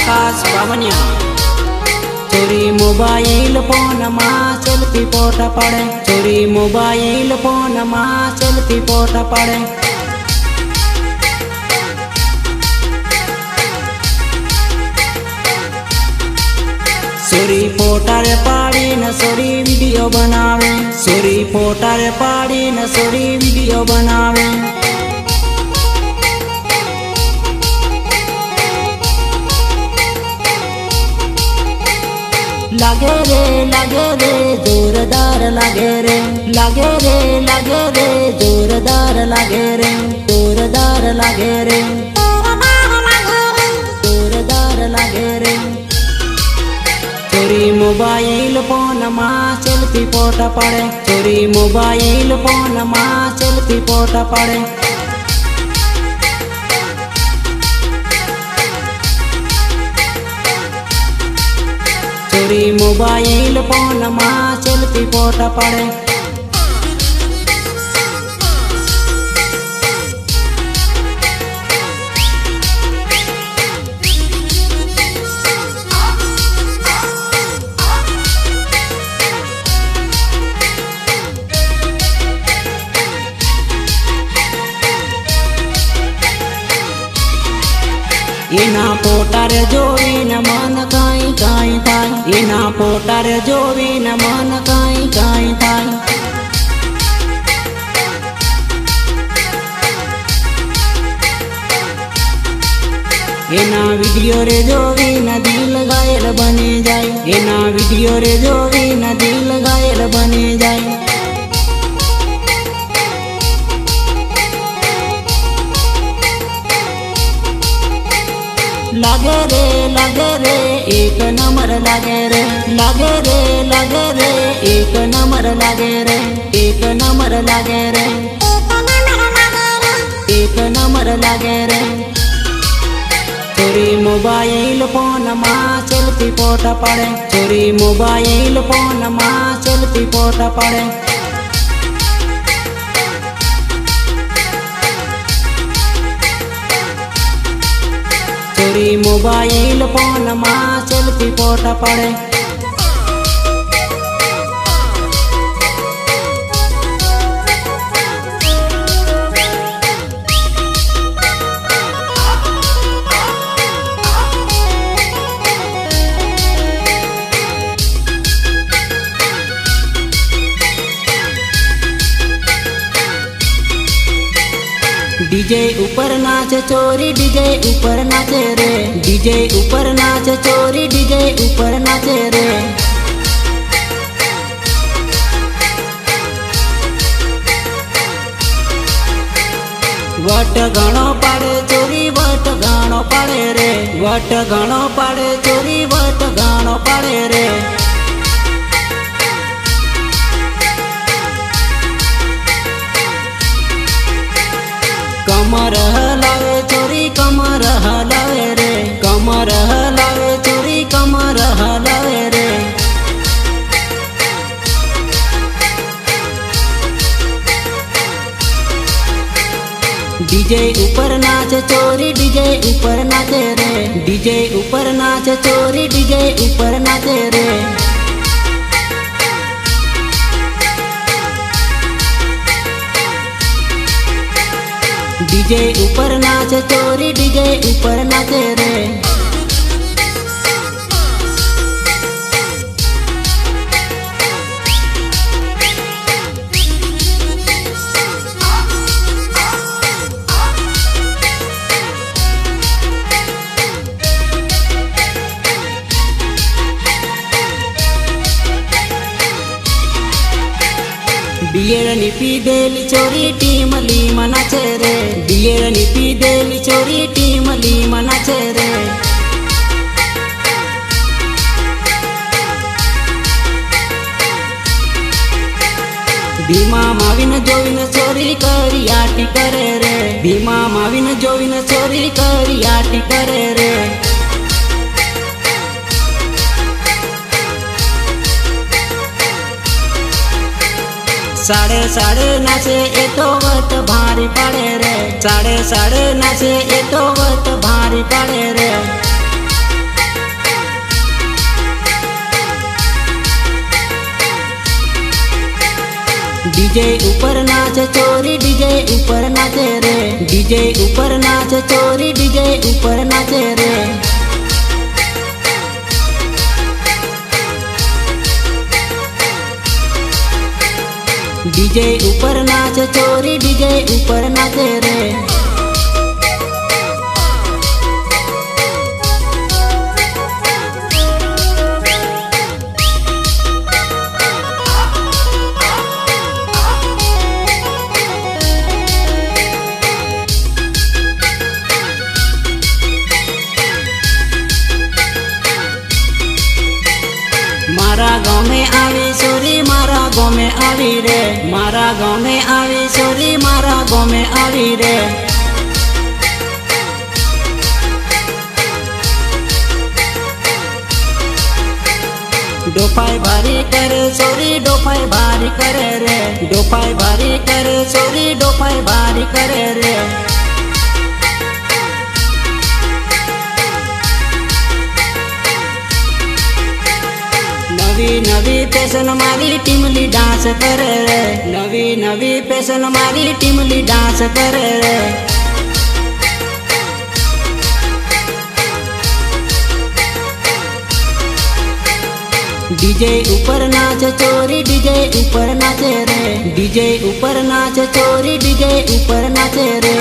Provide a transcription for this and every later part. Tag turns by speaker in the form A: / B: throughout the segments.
A: आकाश बामनिया। चोरी mobile phone में selfie फोटा पड़े, चोरी मोबाइल फोन में सेल्फी फोटा पड़े। सोरी फोटा रे पाड़ी न सोरी वीडियो बनावे, सोरी फोटा रे पाड़ी न सोरी वीडियो बनावे। लागे रे जोरदार लागे रे, लागे रे जोरदार लागे रे, जोरदार लागे रे, जोरदार लागे रे। चोरी मोबाइल फोन में सेल्फी फोटा पड़े, चोरी मोबाइल फोन में सेल्फी फोटा पड़े। चोरी मोबाइल फोन में सेल्फी फोटा पड़े। एना फोटा रे जोईने मन काई काई थाय, एना फोटा रे जोईने मन काई काई थाय। एना वीडियो रे जोईने दिल घायल बनी जाय, एना वीडियो रे जोईने दिल घायल बनी जाय। लागे रे एक नंबर लागे रे, लागे रे एक नंबर लागे रे, एक नंबर लागे रे, एक नंबर लागे रे। चोरी मोबाइल फोन में सेल्फी फोटा पड़े, चोरी मोबाइल फोन में सेल्फी फोटा पड़े। चोरी मोबाइल फोन में सेल्फी फोटा पड़े। डीजे ऊपर नाचे चोरी, डीजे ऊपर नाचे रे, डीजे ऊपर नाचे चोरी, डीजे ऊपर नाचे रे। वट घणो पाड़े चोरी, वट घणो पाड़े रे, वट घणो पाड़े चोरी, वट घणो पाड़े रे। कमर हलावे चोरी, कमर हलावे रे, कमर हलावे चोरी, कमर हलावे रे। डीजे ऊपर नाचे चोरी, डीजे ऊपर नाचे रे, डीजे ऊपर नाचे चोरी, डीजे ऊपर नाचे रे। डीजे ऊपर नाचे चोरी, डीजे ऊपर नाचे रे। बियर नी पी देली चोरी टीम ली मनाचे रे, बियर नी पी देली चोरी टीम ली मनाचे रे। भीमा माविन जोविन चोरी करी आटी करे रे, भीमा माविन जोविन चोरी करी आटी करे रे। साड़े साड़े नाचे ए तो वट भारी पड़े रे, साड़े साड़े नाचे ए तो वट भारी पड़े रे। डीजे ऊपर नाच चोरी डीजे ऊपर नाचे रे, डीजे ऊपर नाच चोरी डीजे ऊपर नाचे रे। डीजे ऊपर नाच चोरी डीजे ऊपर नाचे रे। मारा गाँव में आवी सोरी मारा गाँव में आवी रे, मारा गाँव में आवी सोरी मारा गाँव में आवी रे। डोफाई भारी करे सोरी डोफाई भारी करे रे, डोफाई भारी करे सोरी डोफाई भारी करे रे। नवी नवी फैशन मारी टीमली डांस करे रे, नवी नवी फैशन मारी टीमली डांस करे रे। डीजे ऊपर नाच चोरी डीजे ऊपर नाचे रे, डीजे ऊपर नाच चोरी डीजे ऊपर नाचे रे।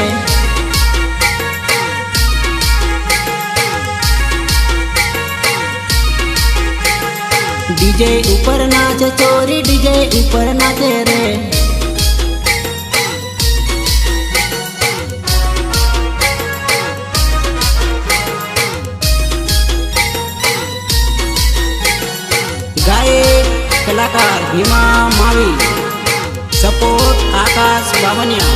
A: डीजे ऊपर नाच चोरी डीजे ऊपर नाचे रे। गायक कलाकार भीमा मावी, सपोर्ट आकाश बामनिया।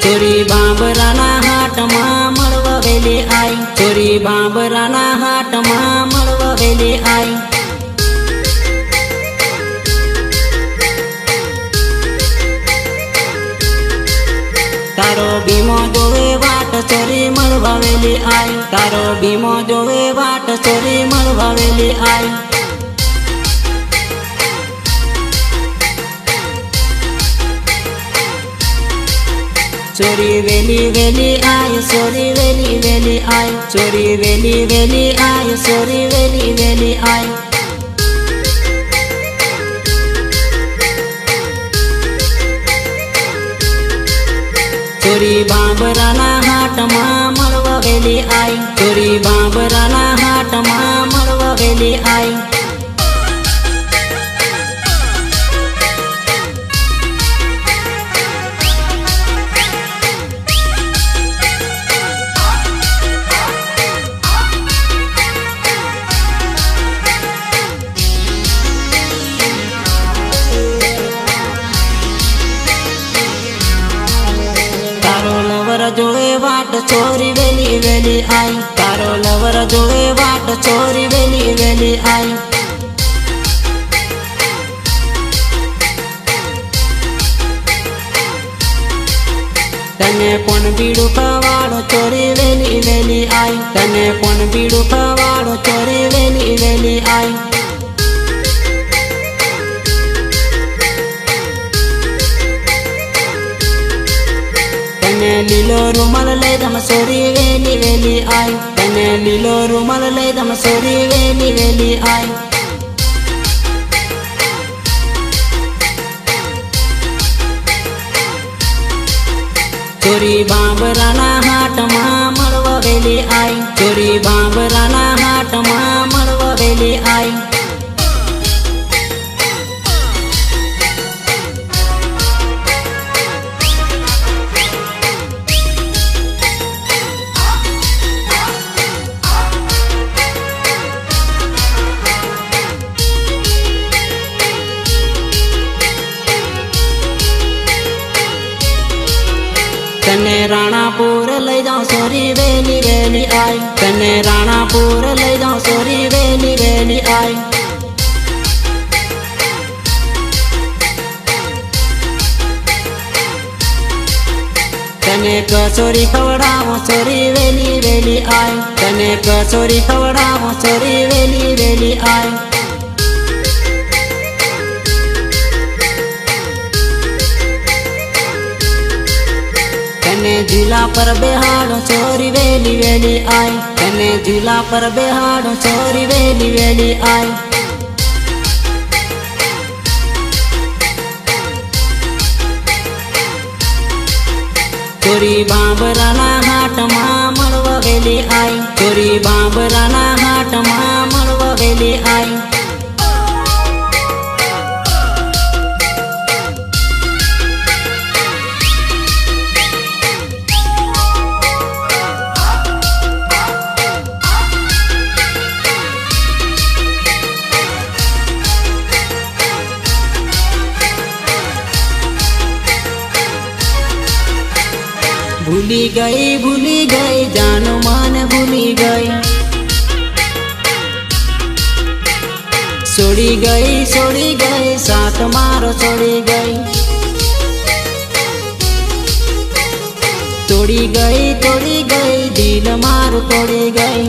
A: चोरी बाबराना हाट में मळवा वेली आई, चोरी बाबराना हाट में मळवा वेली आई। तारो भीमो जोवे वाट चोरी मळवा वेली आई, तारो भीमो जोवे वाट चोरी मळवा वेली आई। चोरी वेली वेली आई चोरी वेली वेली आई, चोरी वेली वेली आई चोरी वेली वेली आई। चोरी बाबराना हाट में मळवा वेली आई, चोरी बाबराना हाट में मळवा वेली आई। जोवे वाट चोरी वेली वेली आई, तारो लवर जोवे वाट चोरी वेली वेली आई। तने पण बीड़ू पवाड़ो चोरी वेली वेली आई, तने पण बीड़ू पवाड़ो चोरी वेली वेली आई। तने लीलो रुमाल लई दम सोरी वेली वेली आई, तने लीलो रुमाल लई दम सोरी वेली वेली आई। चोरी बाबराना हाट में मळवा वेली आई, चोरी बाबराना हाट में मळवा वेली आई। तने राणापुर लई जाऊं सोरी वेली वेली आई, तने राणापुर लई जाऊं सोरी वेली वेली आई। तने कसोरी खवड़ावो सोरी वेली वेली आई, तने कसोरी खवड़ावो सोरी वेली वेली आई। तने झूला पर बेहाड़ो छोरी वेली वेली आई, तने झूला पर बेहाड़ो छोरी वेली वेली आई। छोरी बाबराना हाट मां मळवा वेली आई, छोरी बाबराना हाट मां मळवा वेली आई। भूली गई जान मान भूली गई, छोड़ी गई साथ मारो छोड़ी गई, तोड़ी गई दिल मारो तोड़ी गई।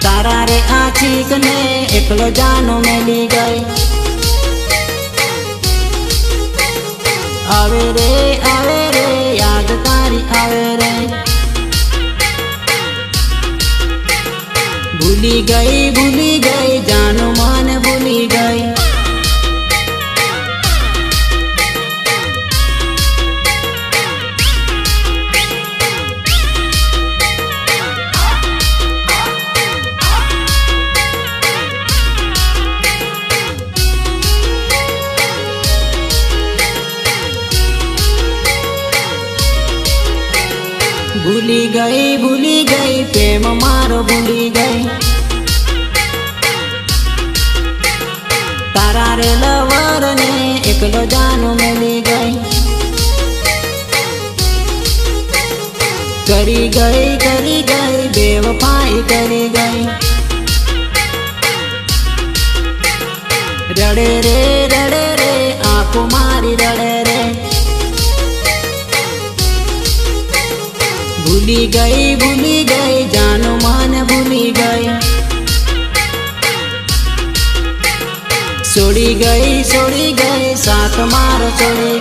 A: तारा रे आँखी कने एकलो जानो मेली गई, आवे रे याद तारी आवे रे। भूली गई जानो मान भूली गई। भूली गई प्रेम मारो भूली गई, तारा रे लवर ने एकलो जानो मिली गई। करी गई बेवफाई करी गई। रड़े रे आंखों मारी रड़े रे। भूली गई जानो मान भूली गई। छोड़ी गई साथ मारो छोड़ी